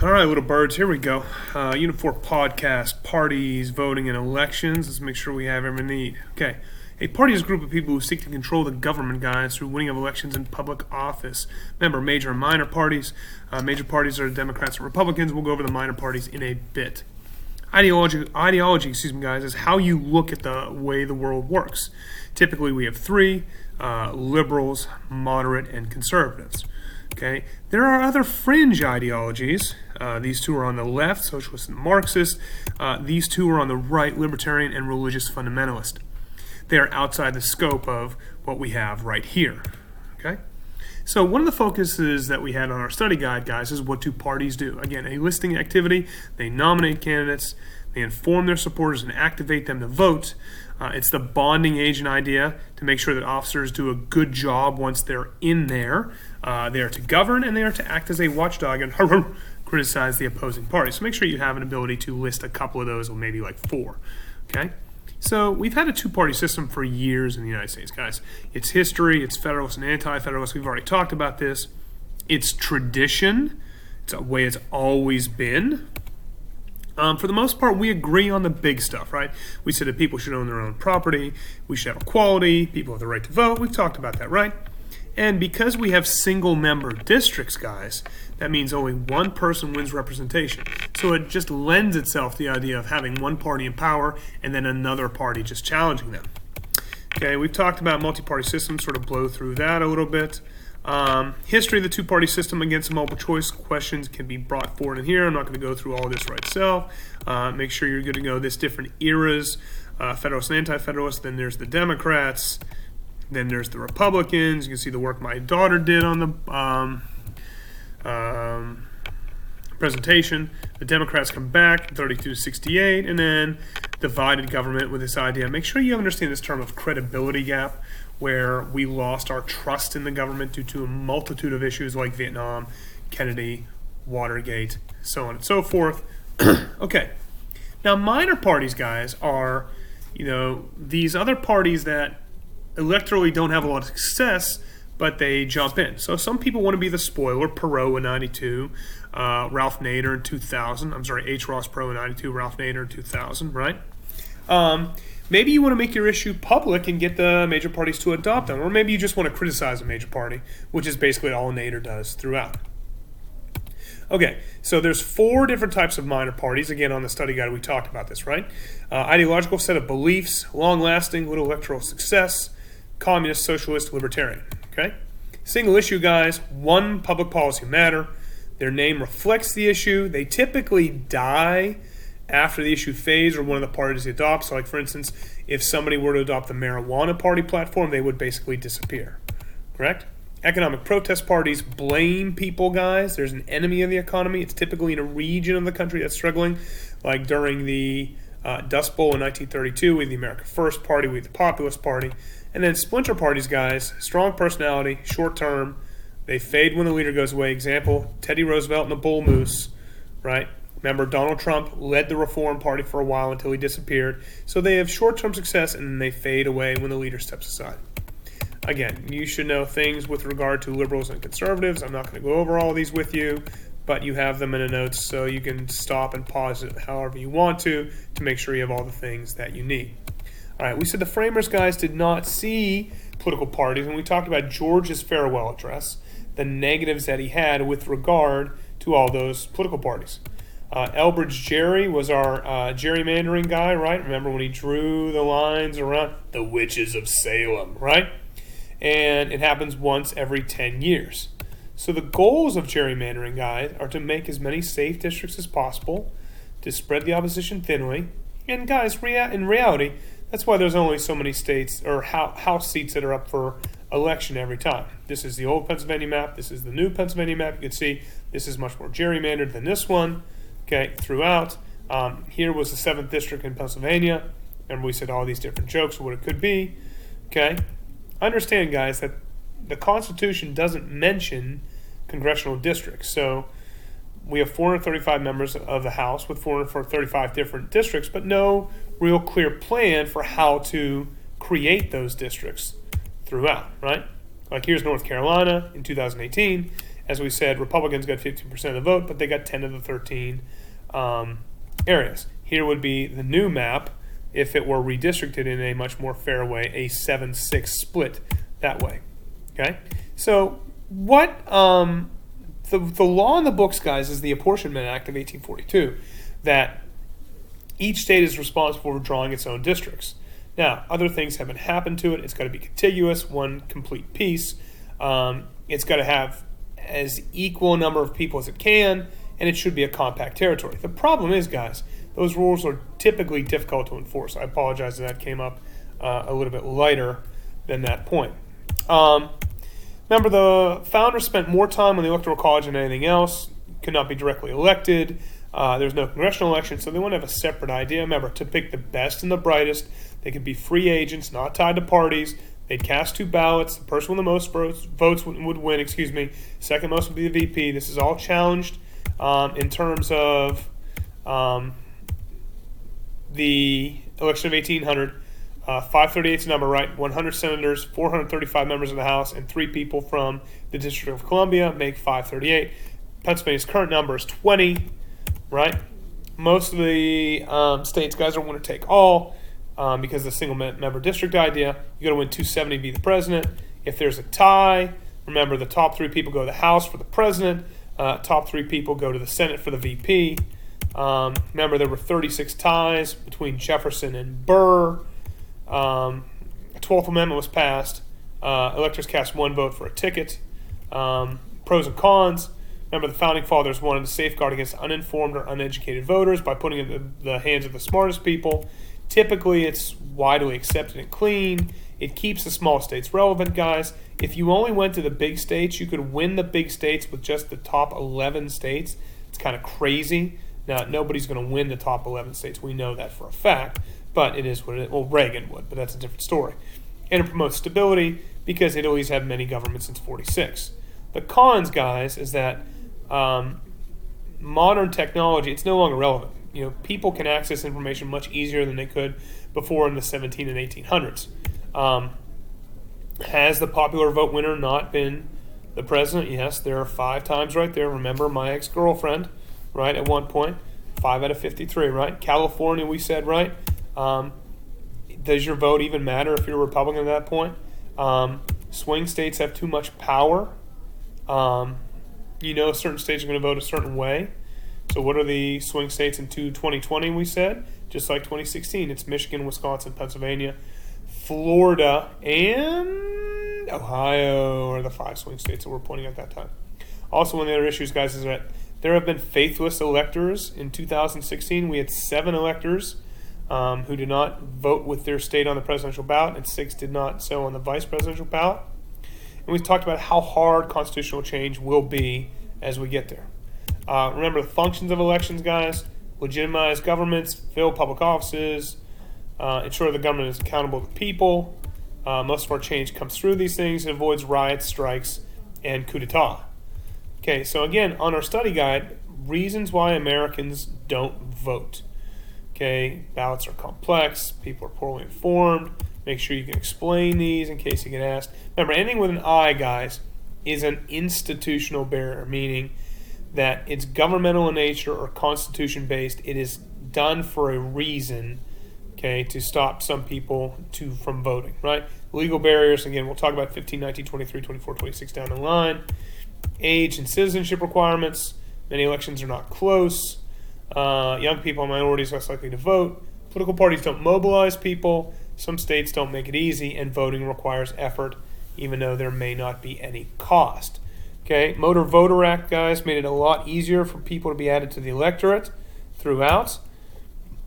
All right, little birds, here we go. Unit 4 podcast, parties, voting, and elections. Let's make sure we have everything we need. Okay. A party is a group of people who seek to control the government, guys, through winning of elections in public office. Remember, major and minor parties. Major parties are Democrats and Republicans. We'll go over the minor parties in a bit. Ideology, guys, is how you look at the way the world works. Typically, we have three, liberals, moderate, and conservatives. Okay. There are other fringe ideologies. These two are on the left, socialist and Marxist. These two are on the right, libertarian and religious fundamentalist. They are outside the scope of what we have right here. Okay. So one of the focuses that we had on our study guide, guys, is what do parties do? Again, a listing activity. They nominate candidates. They inform their supporters and activate them to vote. It's the bonding agent idea to make sure that officers do a good job once they're in there. They are to govern and they are to act as a watchdog and criticize the opposing party. So make sure you have an ability to list a couple of those, or maybe like four. Okay. So we've had a two-party system for years in the United States, guys. It's history, it's Federalist and anti-Federalist. We've already talked about this. It's tradition. It's a way it's always been. For the most part, we agree on the big stuff, right? We said that people should own their own property. We should have equality. People have the right to vote. We've talked about that, right? And because we have single-member districts, guys, that means only one person wins representation. So it just lends itself to the idea of having one party in power and then another party just challenging them. Okay, we've talked about multi-party systems, sort of blow through that a little bit. History of the two-party system against multiple choice questions can be brought forward in here. I'm not going to go through all of this right itself. Make sure you're good to go. There's different eras, Federalist and anti-Federalist. Then there's the Democrats. Then there's the Republicans. You can see the work my daughter did on the presentation. The Democrats come back, 32 to 68, and then divided government with this idea. Make sure you understand this term of credibility gap, where we lost our trust in the government due to a multitude of issues like Vietnam, Kennedy, Watergate, so on and so forth. Okay. Now, minor parties, guys, are, these other parties that electorally don't have a lot of success, but they jump in. So some people want to be the spoiler, Perot in 92, Ralph Nader in 2000. I'm sorry, H. Ross Perot in 92, Ralph Nader in 2000, right? Maybe you want to make your issue public and get the major parties to adopt them, or maybe you just want to criticize a major party, which is basically all Nader does throughout. Okay, so there's four different types of minor parties. Again, on the study guide, we talked about this, right? Ideological set of beliefs, long-lasting, little electoral success, communist, socialist, libertarian. Okay? Single issue, guys, one public policy matter. Their name reflects the issue. They typically die after the issue phase or one of the parties adopts. So, like, for instance, if somebody were to adopt the marijuana party platform, they would basically disappear. Correct? Economic protest parties blame people, guys. There's an enemy of the economy. It's typically in a region of the country that's struggling, like during the Dust Bowl in 1932 with the America First Party, with the Populist Party. And then splinter parties, guys, strong personality, short term. They fade when the leader goes away. Example, Teddy Roosevelt and the Bull Moose, right? Remember, Donald Trump led the Reform Party for a while until he disappeared. So they have short-term success, and then they fade away when the leader steps aside. Again, you should know things with regard to liberals and conservatives. I'm not going to go over all of these with you, but you have them in the notes, so you can stop and pause it however you want to make sure you have all the things that you need. All right, we said the framers, guys, did not see political parties when we talked about George's farewell address, the negatives that he had with regard to all those political parties. Elbridge Gerry was our gerrymandering guy, right? Remember when he drew the lines around the witches of Salem, right? And it happens once every 10 years. So the goals of gerrymandering, guys, are to make as many safe districts as possible, to spread the opposition thinly. And, guys, in reality, that's why there's only so many states or House seats that are up for election every time. This is the old Pennsylvania map. This is the new Pennsylvania map. You can see this is much more gerrymandered than this one. Okay, throughout. Here was the 7th district in Pennsylvania. Remember, we said all these different jokes of what it could be. Okay, understand, guys, that the Constitution doesn't mention congressional districts. So we have 435 members of the House with 435 different districts, but no real clear plan for how to create those districts throughout, right? Like here's North Carolina in 2018, As we said, Republicans got 15% of the vote, but they got 10 of the 13 areas. Here would be the new map if it were redistricted in a much more fair way, a 7-6 split that way. Okay, so what the law in the books, guys, is the Apportionment Act of 1842, that each state is responsible for drawing its own districts. Now, other things haven't happened to it. It's got to be contiguous, one complete piece. It's got to have as equal a number of people as it can, and it should be a compact territory. The problem is, guys, those rules are typically difficult to enforce. I apologize that came up a little bit lighter than that point. Remember, the founders spent more time on the Electoral College than anything else. Could not be directly elected. There's no congressional election, so they want to have a separate idea. Remember, to pick the best and the brightest. They could be free agents, not tied to parties. They'd cast 2 ballots. The person with the most votes would win. Second most would be the VP. This is all challenged in terms of the election of 1800. 538 is the number, right? 100 senators, 435 members of the House, and 3 people from the District of Columbia make 538. Pennsylvania's current number is 20, right? Most of the states, guys, are winner take all because of the single member district idea. You got to win 270 to be the president. If there's a tie, remember the top 3 people go to the House for the president. Top 3 people go to the Senate for the VP. Remember, there were 36 ties between Jefferson and Burr. The 12th Amendment was passed. Electors cast 1 vote for a ticket. Pros and cons. Remember, the Founding Fathers wanted to safeguard against uninformed or uneducated voters by putting it in the hands of the smartest people. Typically, it's widely accepted and clean. It keeps the small states relevant, guys. If you only went to the big states, you could win the big states with just the top 11 states. It's kind of crazy. Now, nobody's going to win the top 11 states. We know that for a fact. But it is what it is. Well, Reagan would, but that's a different story. And it promotes stability because Italy's had many governments since 46. The cons, guys, is that modern technology, it's no longer relevant. People can access information much easier than they could before in the 17 and 1800s. Has the popular vote winner not been the president? Yes, there are 5 times right there. Remember my ex-girlfriend, right, at one point. 5 out of 53, right? California, we said, right? Does your vote even matter if you're a Republican at that point? Swing states have too much power. Certain states are going to vote a certain way. So what are the swing states in 2020, we said? Just like 2016, it's Michigan, Wisconsin, Pennsylvania, Florida, and Ohio are the 5 swing states that we're pointing at that time. Also, one of the other issues, guys, is that there have been faithless electors. In 2016, we had 7 electors who did not vote with their state on the presidential ballot, and 6 did not so on the vice presidential ballot. And we've talked about how hard constitutional change will be as we get there. Remember the functions of elections, guys: legitimize governments, fill public offices, ensure the government is accountable to the people. Most of our change comes through these things. It avoids riots, strikes, and coup d'etat. Okay, so again, on our study guide, reasons why Americans don't vote. Okay, ballots are complex, people are poorly informed. Make sure you can explain these in case you get asked. Remember, anything with an I, guys, is an institutional barrier, meaning that it's governmental in nature or constitution-based. It is done for a reason, okay, to stop some people from voting, right? Legal barriers, again, we'll talk about 15, 19, 23, 24, 26 down the line. Age and citizenship requirements. Many elections are not close. Young people and minorities are less likely to vote. Political parties don't mobilize people. Some states don't make it easy, and voting requires effort, even though there may not be any cost. Okay, Motor Voter Act, guys, made it a lot easier for people to be added to the electorate throughout.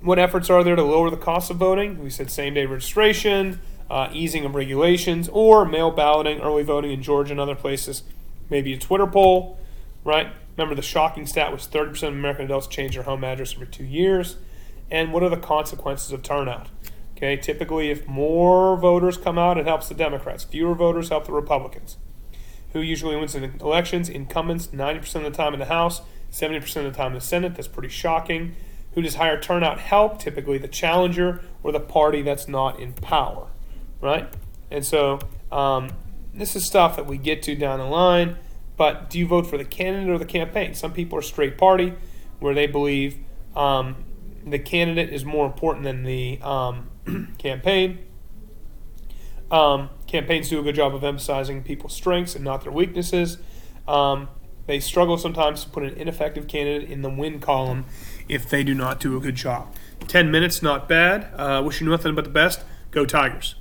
What efforts are there to lower the cost of voting? We said same-day registration, easing of regulations, or mail balloting, early voting in Georgia and other places. Maybe a Twitter poll, right? Remember the shocking stat was 30% of American adults change their home address every 2 years. And what are the consequences of turnout? Okay, typically if more voters come out, it helps the Democrats. Fewer voters help the Republicans. Who usually wins in elections? Incumbents, 90% of the time in the House, 70% of the time in the Senate. That's pretty shocking. Who does higher turnout help? Typically the challenger or the party that's not in power, right? And so this is stuff that we get to down the line. But do you vote for the candidate or the campaign? Some people are straight party, where they believe the candidate is more important than the campaign. Campaigns do a good job of emphasizing people's strengths and not their weaknesses. They struggle sometimes to put an ineffective candidate in the win column if they do not do a good job. 10 minutes, not bad. Wish you nothing but the best. Go Tigers.